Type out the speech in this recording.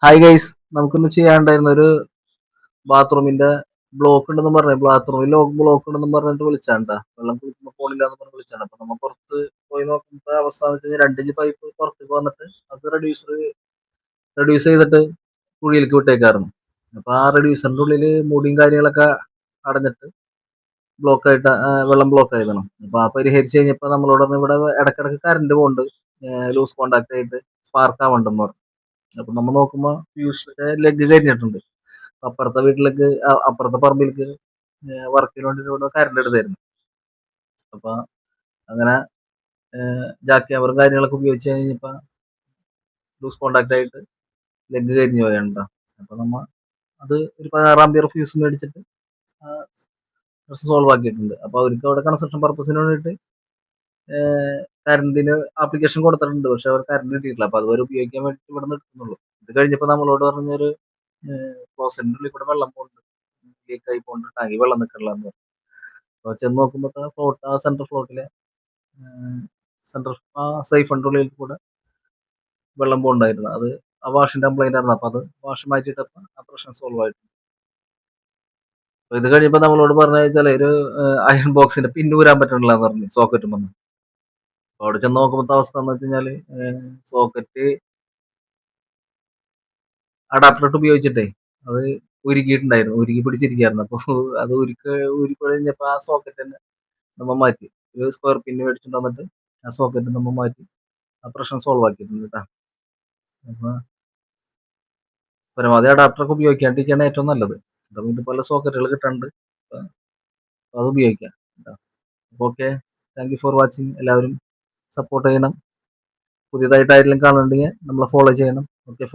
Hi guys, നമുക്കിന്ന് ചെയ്യാണ്ടായിരുന്ന ഒരു ബാത്റൂമിന്റെ block ഉണ്ടെന്ന് പറഞ്ഞു. ബാത്റൂമിൽ ബ്ലോക്ക് ഉണ്ടെന്ന് പറഞ്ഞിട്ട് വിളിച്ചാണ്ടാ. വെള്ളം കുടിക്കുമ്പോൾ പോണില്ലാന്ന് പറഞ്ഞ് വിളിച്ചാണ്. അപ്പൊ നമ്മൾ പുറത്ത് പോയി നോക്കുമ്പോ അവസ്ഥ എന്ന് വെച്ച് കഴിഞ്ഞാൽ 2 ഇഞ്ച് പൈപ്പ് പുറത്തേക്ക് വന്നിട്ട് അത് റെഡ്യൂസ് ചെയ്തിട്ട് കുഴിയിലേക്ക് വിട്ടേക്കായിരുന്നു. അപ്പൊ ആ റെഡ്യൂസറിന്റെ ഉള്ളില് മുടിയും കാര്യങ്ങളൊക്കെ അടഞ്ഞിട്ട് വെള്ളം ബ്ലോക്ക് ആയതാണ്. അപ്പൊ ആ പരിഹരിച്ച് കഴിഞ്ഞപ്പോ നമ്മളോട് പറഞ്ഞു ഇവിടെ ഇടക്കിടക്ക് കറണ്ട് പോകുന്നുണ്ട്, ലൂസ് കോണ്ടാക്ട് ആയിട്ട് സ്പാർക്ക് ആവണ്ടെന്ന് പറഞ്ഞു. അപ്പൊ നമ്മ നോക്കുമ്പോ ഫ്യൂസിന്റെ ലെഗ് കരിഞ്ഞിട്ടുണ്ട്. അപ്പുറത്തെ വീട്ടിലേക്ക് അപ്പുറത്തെ പറമ്പിലേക്ക് വർക്കിന് വേണ്ടിട്ട് ഇവിടെ കറണ്ട് എടുത്തായിരുന്നു. അപ്പൊ അങ്ങനെ ജാക്ക് ഹമറും കാര്യങ്ങളൊക്കെ ഉപയോഗിച്ച് കഴിഞ്ഞപ്പോ ലൂസ് കോണ്ടാക്ട് ആയിട്ട് ലെഗ് കരിഞ്ഞു പോയണ്ട. അപ്പൊ നമ്മ അത് ഒരു 16 ആംപിയർ ഫ്യൂസ് മേടിച്ചിട്ട് സോൾവ് ആക്കിയിട്ടുണ്ട്. അപ്പൊ അവർക്ക് അവിടെ കൺസ്ട്രക്ഷൻ പർപ്പസിന് വേണ്ടിയിട്ട് കറണ്ടിന് ആപ്ലിക്കേഷൻ കൊടുത്തിട്ടുണ്ട്. പക്ഷെ അവർ കറണ്ട് കിട്ടിയിട്ടില്ല. അപ്പൊ അതുവരെ ഉപയോഗിക്കാൻ വേണ്ടി ഇവിടെ നിന്ന് എടുക്കുന്നുള്ളൂ. ഇത് കഴിഞ്ഞപ്പോ നമ്മളോട് പറഞ്ഞൊരു ക്ലോസറ്റിന്റെ ഉള്ളിൽ കൂടെ വെള്ളം പോകുന്നുണ്ട്, ലീക്ക് ആയി പോകുന്നുണ്ട്, ടാങ്കി വെള്ളം നിൽക്കണില്ലെന്ന് പറഞ്ഞു. അപ്പൊ ചെന്ന് നോക്കുമ്പോ സെൻട്രൽ ഫ്ലോട്ടിലെ സെൻട്രൽ സൈഫിന്റെ ഉള്ളിൽ കൂടെ വെള്ളം പോകുന്നുണ്ടായിരുന്നു. അത് ആ വാഷിന്റെ കംപ്ലൈന്റ് ആയിരുന്നു. അപ്പൊ അത് വാഷ് മാറ്റിയിട്ടപ്പോ ആ പ്രശ്നം സോൾവ് ആയിട്ട്. അപ്പൊ ഇത് കഴിഞ്ഞപ്പോ നമ്മളോട് പറഞ്ഞു വെച്ചാൽ ഒരു അയൺ ബോക്സിന്റെ പിന്ന് ഊരാൻ പറ്റണില്ല എന്ന് പറഞ്ഞു, സോക്കറ്റും വന്നു. അവിടെ ചെന്ന് നോക്കുമ്പോ അവസ്ഥ എന്ന് വെച്ച് കഴിഞ്ഞാല് സോക്കറ്റ് അഡാപ്റ്റർ ഉപയോഗിച്ചിട്ടേ അത് ഉരുക്കിയിട്ടുണ്ടായിരുന്നു, ഉരുക്കി പിടിച്ചിരിക്കുകയായിരുന്നു. അപ്പൊ അത് ഉരുക്കി ആ സോക്കറ്റ് തന്നെ നമ്മ മാറ്റി, ഒരു സ്ക്വയർ പിന്ന് മേടിച്ചിട്ട് വന്നിട്ട് ആ സോക്കറ്റ് നമ്മ മാറ്റി ആ പ്രശ്നം സോൾവ് ആക്കിയിട്ടുണ്ട് കേട്ടാ. അപ്പൊ പരമാവധി അഡാപ്റ്ററൊക്കെ ഉപയോഗിക്കാണ്ടിരിക്കുകയാണ് ഏറ്റവും നല്ലത്. അപ്പം ഇതുപോലെ സോക്കറ്റുകൾ കിട്ടാണ്ട് അത് ഉപയോഗിക്കാം. Okay, thank you for watching. എല്ലാവരും സപ്പോർട്ട് ചെയ്യണം. പുതിയതായിട്ട് ആരെങ്കിലും കാണുന്നുണ്ടെങ്കിൽ നമ്മളെ ഫോളോ ചെയ്യണം. ഓക്കെ.